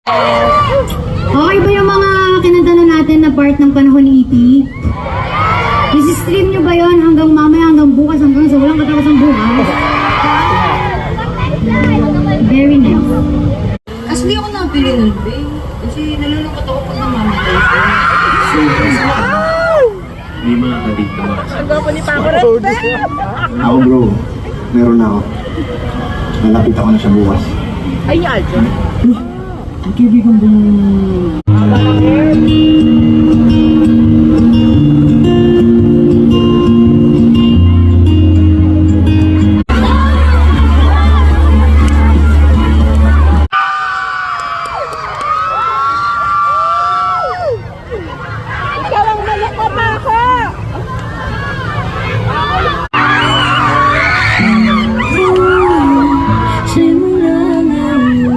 Okay ba yung mga kinantala natin na part ng panahon ni EP? Nisi-stream nyo ba yun hanggang mamaya, hanggang bukas, hanggang sa walang katapos bukas? Very nice. Kasi di ako napili nun, babe. Kasi nalulungkot ako pag namamatay ko. Hindi mga kadito. Ang gwapo ni Papa Red. Ako bro, meron na ako. Nalapit ako na siya bukas. Ay, Aljo. Ang kaibigan ko Ikaw ang malakot ako! Simula ngayon.